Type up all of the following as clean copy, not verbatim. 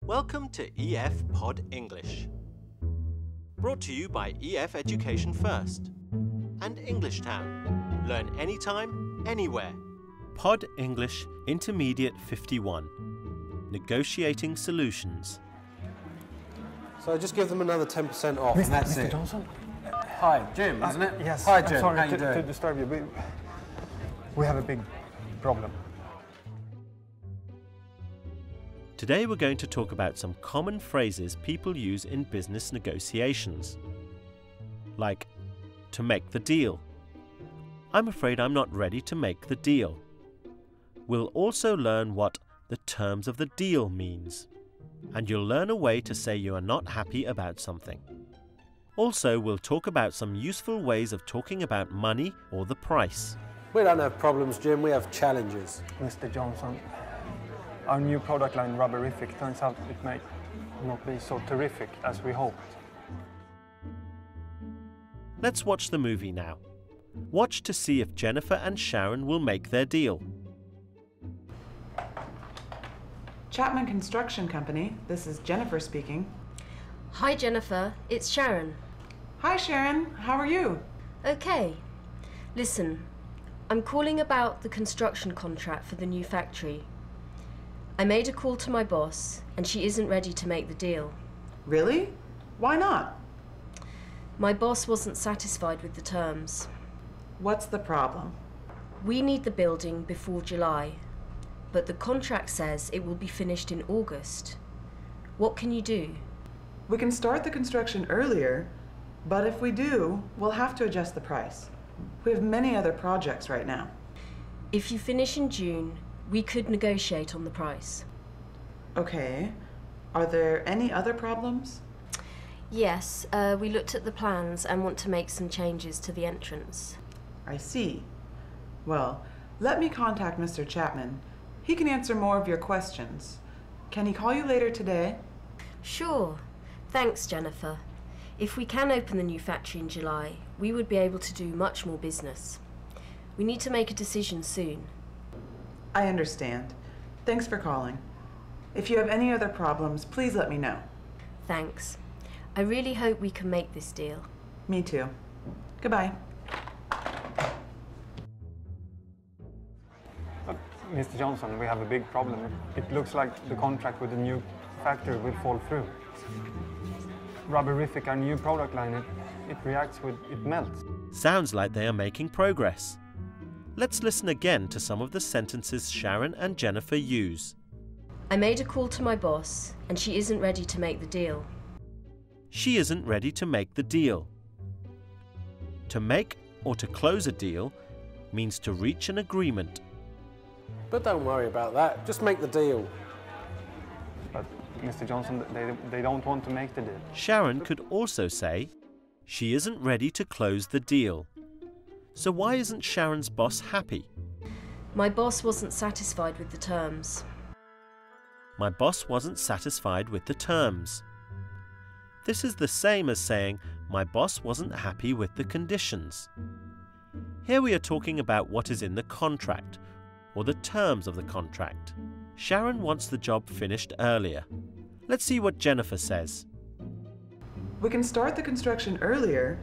Welcome to EF Pod English. Brought to you by EF Education First and Englishtown. Learn anytime, anywhere. Pod English Intermediate 51. Negotiating Solutions. So just give them another 10% off. Mr. And that's Mr. it. Johnson? Hi, Jim, isn't it? Yes. Hi, I'm Jim. sorry How you to doing? disturb you. We have a big problem. Today we're going to talk about some common phrases people use in business negotiations. Like, to make the deal. I'm afraid I'm not ready to make the deal. We'll also learn what the terms of the deal means. And you'll learn a way to say you are not happy about something. Also, we'll talk about some useful ways of talking about money or the price. We don't have problems, Jim. We have challenges. Mr. Johnson, our new product line, Rubberific, turns out it may not be so terrific as we hoped. Let's watch the movie now. Watch to see if Jennifer and Sharon will make their deal. Chapman Construction Company, this is Jennifer speaking. Hi Jennifer, it's Sharon. Hi Sharon, how are you? Okay. Listen, I'm calling about the construction contract for the new factory. I made a call to my boss and she isn't ready to make the deal. Really? Why not? My boss wasn't satisfied with the terms. What's the problem? We need the building before July, but the contract says it will be finished in August. What can you do? We can start the construction earlier, but if we do, we'll have to adjust the price. We have many other projects right now. If you finish in June, we could negotiate on the price. Okay. Are there any other problems? Yes, we looked at the plans and want to make some changes to the entrance. I see. Well, let me contact Mr. Chapman. He can answer more of your questions. Can he call you later today? Sure. Thanks, Jennifer. If we can open the new factory in July, we would be able to do much more business. We need to make a decision soon. I understand. Thanks for calling. If you have any other problems, please let me know. Thanks. I really hope we can make this deal. Me too. Goodbye. Mr. Johnson, we have a big problem. It looks like the contract with the new factory will fall through. Rubberific, our new product line, it reacts with, it melts. Sounds like they are making progress. Let's listen again to some of the sentences Sharon and Jennifer use. I made a call to my boss and she isn't ready to make the deal. She isn't ready to make the deal. To make or to close a deal means to reach an agreement. But don't worry about that. Just make the deal. But, Mr. Johnson, they don't want to make the deal. Sharon could also say, she isn't ready to close the deal. So why isn't Sharon's boss happy? My boss wasn't satisfied with the terms. My boss wasn't satisfied with the terms. This is the same as saying, my boss wasn't happy with the conditions. Here we are talking about what is in the contract, or the terms of the contract. Sharon wants the job finished earlier. Let's see what Jennifer says. We can start the construction earlier,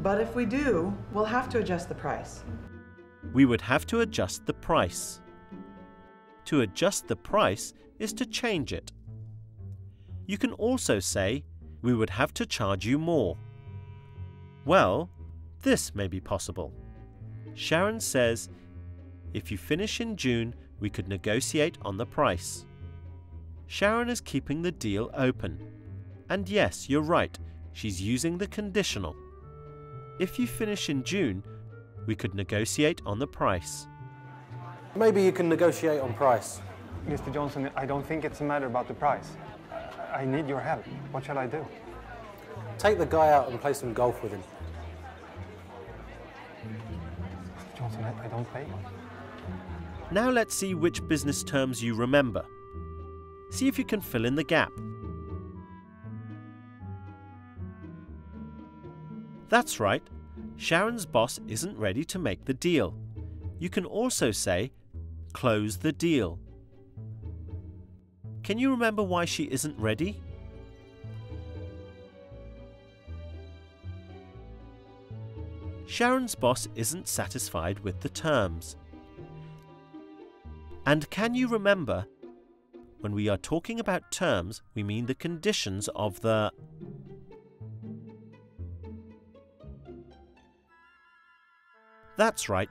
but if we do, we'll have to adjust the price. We would have to adjust the price. To adjust the price is to change it. You can also say, we would have to charge you more. Well, this may be possible. Sharon says, if you finish in June, we could negotiate on the price. Sharon is keeping the deal open. And yes, you're right, she's using the conditional. If you finish in June, we could negotiate on the price. Maybe you can negotiate on price. Mr. Johnson, I don't think it's a matter about the price. I need your help. What shall I do? Take the guy out and play some golf with him. Mr. Johnson, I don't pay. Now let's see which business terms you remember. See if you can fill in the gap. That's right, Sharon's boss isn't ready to make the deal. You can also say, close the deal. Can you remember why she isn't ready? Sharon's boss isn't satisfied with the terms. And can you remember, when we are talking about terms, we mean the conditions of the... That's right,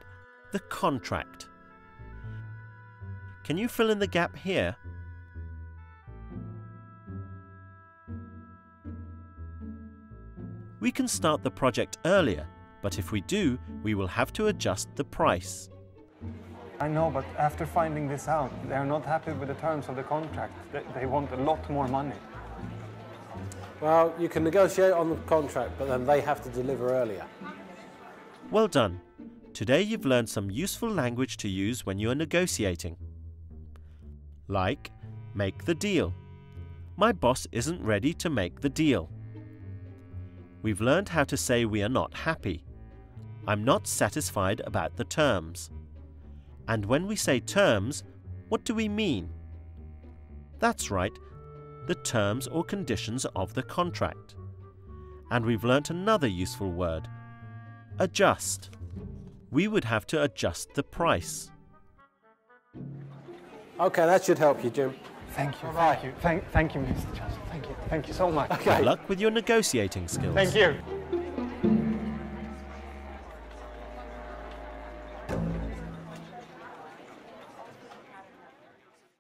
the contract. Can you fill in the gap here? We can start the project earlier, but if we do, we will have to adjust the price. I know, but after finding this out, they're not happy with the terms of the contract. They want a lot more money. Well, you can negotiate on the contract, but then they have to deliver earlier. Well done. Today you've learned some useful language to use when you are negotiating. Like, make the deal. My boss isn't ready to make the deal. We've learned how to say we are not happy. I'm not satisfied about the terms. And when we say terms, what do we mean? That's right, the terms or conditions of the contract. And we've learnt another useful word, adjust. We would have to adjust the price. Okay, that should help you, Jim. Thank you, thank you, thank you, Mr. Johnson. Thank you so much. Good luck with your negotiating skills. Thank you.